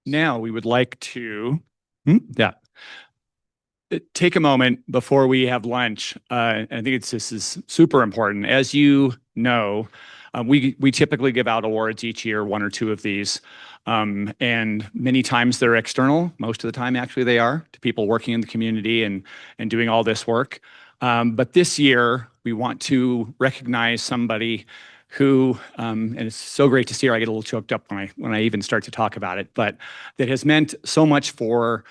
Now we would like to, take a moment before we have lunch. I think this is super important. As you know, we typically give out awards each year, one or two of these. And many times they're external. Most of the time, actually, they are to people working in the community and doing all this work. But this year, we want to recognize somebody who, and it's so great to see her. I get a little choked up when I even start to talk about it, but that has meant so much for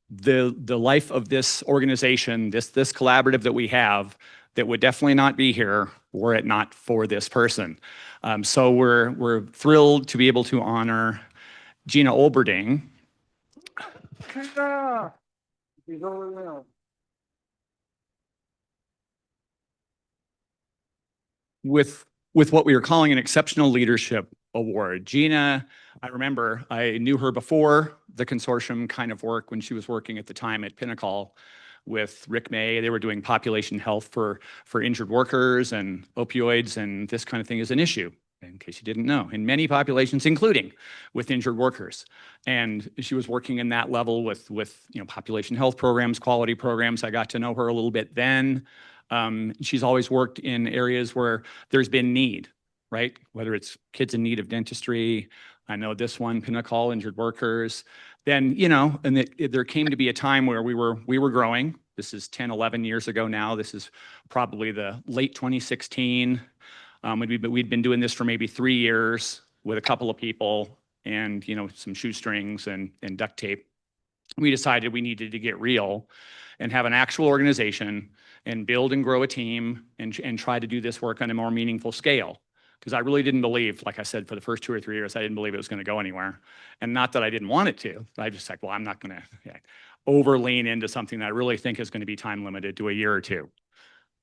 the life of this organization, this collaborative that we have, that would definitely not be here were it not for this person. So we're thrilled to be able to honor Gina Olberding. With what we were calling an Exceptional Leadership Award. Gina, I remember I knew her before the consortium kind of work when she was working at the time at Pinnacle with Rick May. They were doing population health for injured workers, and opioids and this kind of thing is an issue, in case you didn't know, in many populations, including with injured workers. And she was working in that level with population health programs, quality programs. I got to know her a little bit then. She's always worked in areas where there's been need, right? Whether it's kids in need of dentistry, I know this one, Pinnacle, injured workers. Then, and there came to be a time where we were growing. This is 10, 11 years ago now. This is probably the late 2016. We'd been doing this for maybe 3 years with a couple of people and, some shoestrings and duct tape. We decided we needed to get real and have an actual organization and build and grow a team and try to do this work on a more meaningful scale. Because I really didn't believe, like I said, for the first 2 or 3 years, I didn't believe it was going to go anywhere. And not that I didn't want it to. I just like, well, I'm not going to over lean into something that I really think is going to be time limited to a year or two.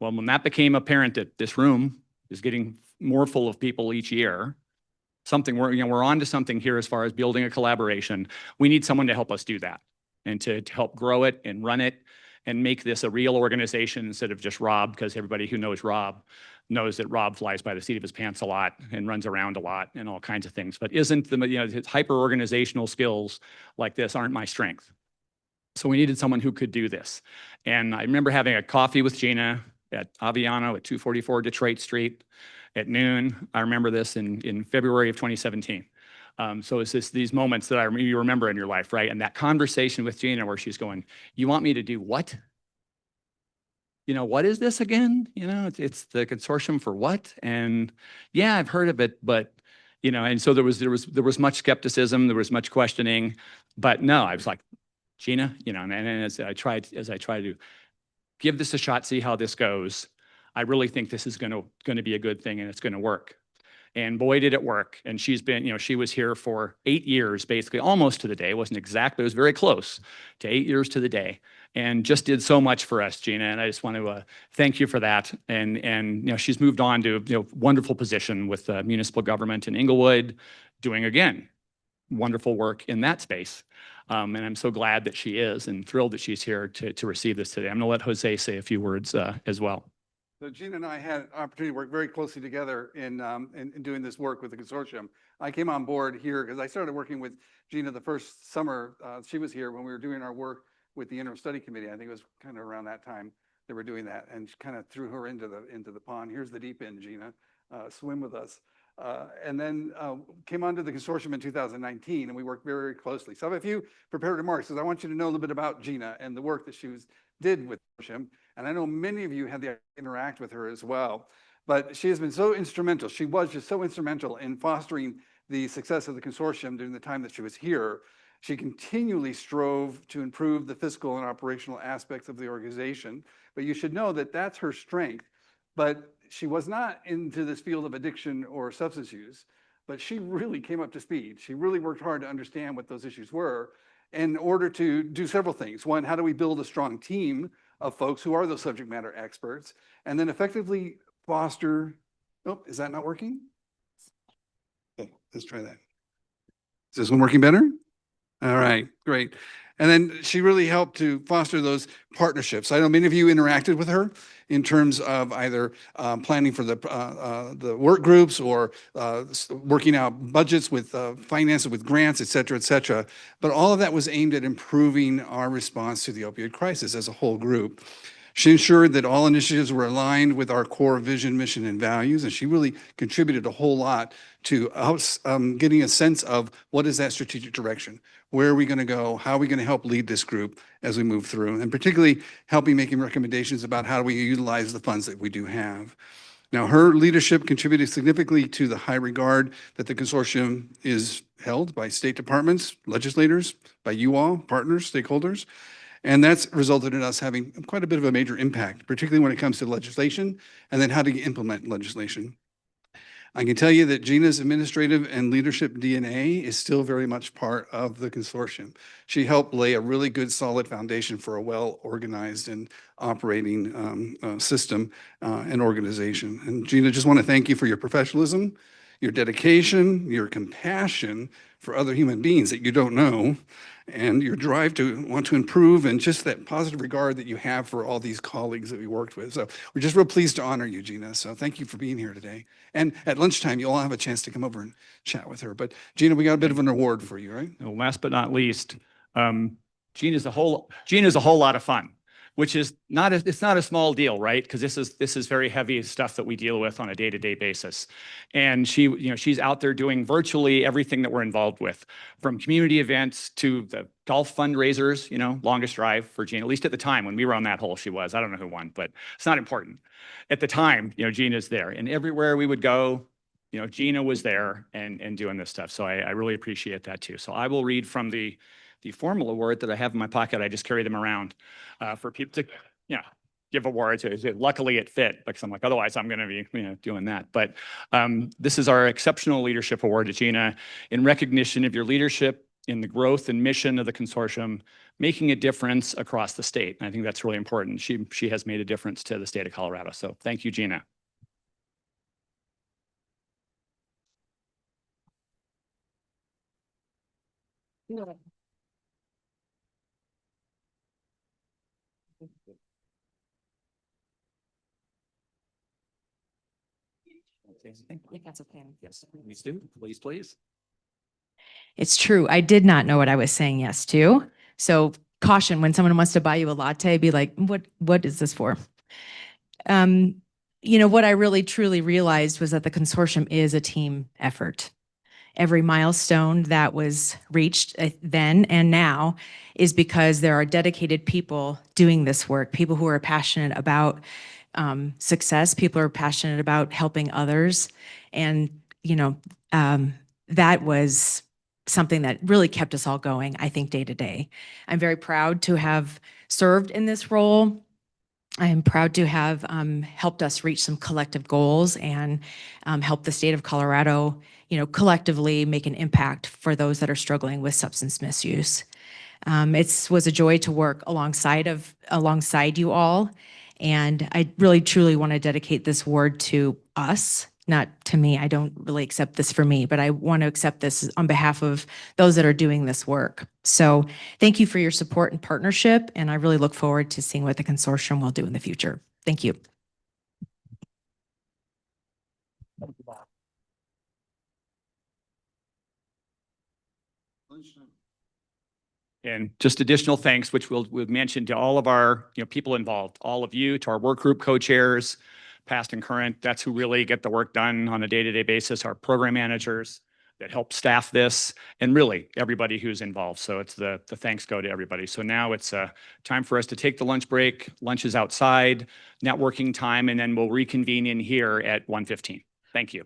Well, when that became apparent that this room is getting more full of people each year, we're on to something here as far as building a collaboration. We need someone to help us do that and to help grow it and run it and make this a real organization instead of just Rob, because everybody who knows Rob knows that Rob flies by the seat of his pants a lot and runs around a lot and all kinds of things. But his hyper-organizational skills like this aren't my strength. So we needed someone who could do this. And I remember having a coffee with Gina at Aviano at 244 Detroit Street at noon. I remember this in February of 2017. So it's these moments that you remember in your life, right? And that conversation with Gina where she's going, you want me to do what? What is this again? It's the consortium for what? And yeah, I've heard of it, but, and so there was much skepticism, there was much questioning, but no, I was like, Gina, and as I tried to give this a shot, see how this goes, I really think this is going to be a good thing and it's going to work. And boy, did it work. And she's been, she was here for 8 years, basically almost to the day. It wasn't exactly, it was very close to 8 years to the day, and just did so much for us, Gina. And I just want to thank you for that. And she's moved on to wonderful position with municipal government in Inglewood, doing again wonderful work in that space. And I'm so glad that she is, and thrilled that she's here to receive this today. I'm going to let Jose say a few words as well. So Gina and I had an opportunity to work very closely together in doing this work with the consortium. I came on board here because I started working with Gina the first summer she was here when we were doing our work with the interim study committee. I think it was kind of around that time they were doing that, and kind of threw her into the pond. Here's the deep end, Gina. Swim with us. And then came onto the consortium in 2019, and we worked very, very closely. So I have a few prepared remarks because I want you to know a little bit about Gina and the work that she did with the consortium. And I know many of you had the interact with her as well, but she has been so instrumental. She was just so instrumental in fostering the success of the consortium during the time that she was here. She continually strove to improve the fiscal and operational aspects of the organization, but you should know that that's her strength. But she was not into this field of addiction or substance use, but she really came up to speed. She really worked hard to understand what those issues were in order to do several things. One, how do we build a strong team of folks who are those subject matter experts, and then effectively foster, oh, is that not working? Okay, let's try that. Is this one working better? All right, great. And then she really helped to foster those partnerships. I know many of you interacted with her in terms of either planning for the work groups or working out budgets with finances, with grants, et cetera, but all of that was aimed at improving our response to the opioid crisis as a whole group. She ensured that all initiatives were aligned with our core vision, mission, and values, and she really contributed a whole lot to us getting a sense of what is that strategic direction? Where are we going to go? How are we going to help lead this group as we move through? And particularly helping making recommendations about how do we utilize the funds that we do have. Now, her leadership contributed significantly to the high regard that the consortium is held by state departments, legislators, by you all, partners, stakeholders. And that's resulted in us having quite a bit of a major impact, particularly when it comes to legislation and then how to implement legislation. I can tell you that Gina's administrative and leadership DNA is still very much part of the consortium. She helped lay a really good, solid foundation for a well-organized and operating system and organization. And Gina, just want to thank you for your professionalism, your dedication, your compassion for other human beings that you don't know, and your drive to want to improve, and just that positive regard that you have for all these colleagues that we worked with. So we're just real pleased to honor you, Gina. So thank you for being here today. And at lunchtime, you'll all have a chance to come over and chat with her. But Gina, we got a bit of an award for you, right? And last but not least, Gina's a whole lot of fun, which is it's not a small deal, right? Because this is very heavy stuff that we deal with on a day-to-day basis. And she's out there doing virtually everything that we're involved with, from community events to the golf fundraisers, longest drive for Gina, at least at the time when we were on that hole, she was. I don't know who won, but it's not important. At the time, Gina's there. And everywhere we would go, Gina was there and doing this stuff. So I really appreciate that too. So I will read from the formal award that I have in my pocket. I just carry them around for people to, give awards. Luckily it fit, because I'm like, otherwise I'm going to be, doing that. But this is our Exceptional Leadership Award to Gina in recognition of your leadership in the growth and mission of the consortium, making a difference across the state. And I think that's really important. She has made a difference to the state of Colorado. So thank you, Gina. If that's okay. Yes, please do. Please. It's true. I did not know what I was saying yes to. So caution, when someone wants to buy you a latte, be like, what is this for? What I really truly realized was that the consortium is a team effort. Every milestone that was reached then and now is because there are dedicated people doing this work, people who are passionate about success, people who are passionate about helping others. And, that was something that really kept us all going, I think, day to day. I'm very proud to have served in this role. I am proud to have helped us reach some collective goals and help the state of Colorado, collectively make an impact for those that are struggling with substance misuse. It was a joy to work alongside you all. And I really, truly want to dedicate this award to us, not to me. I don't really accept this for me, but I want to accept this on behalf of those that are doing this work. So thank you for your support and partnership. And I really look forward to seeing what the consortium will do in the future. Thank you. And just additional thanks, which we'll mention to all of our people involved, all of you, to our work group co-chairs, past and current. That's who really get the work done on a day-to-day basis. Our program managers that help staff this, and really everybody who's involved. So it's the thanks go to everybody. So now it's time for us to take the lunch break. Lunch is outside, networking time, and then we'll reconvene in here at 1:15. Thank you.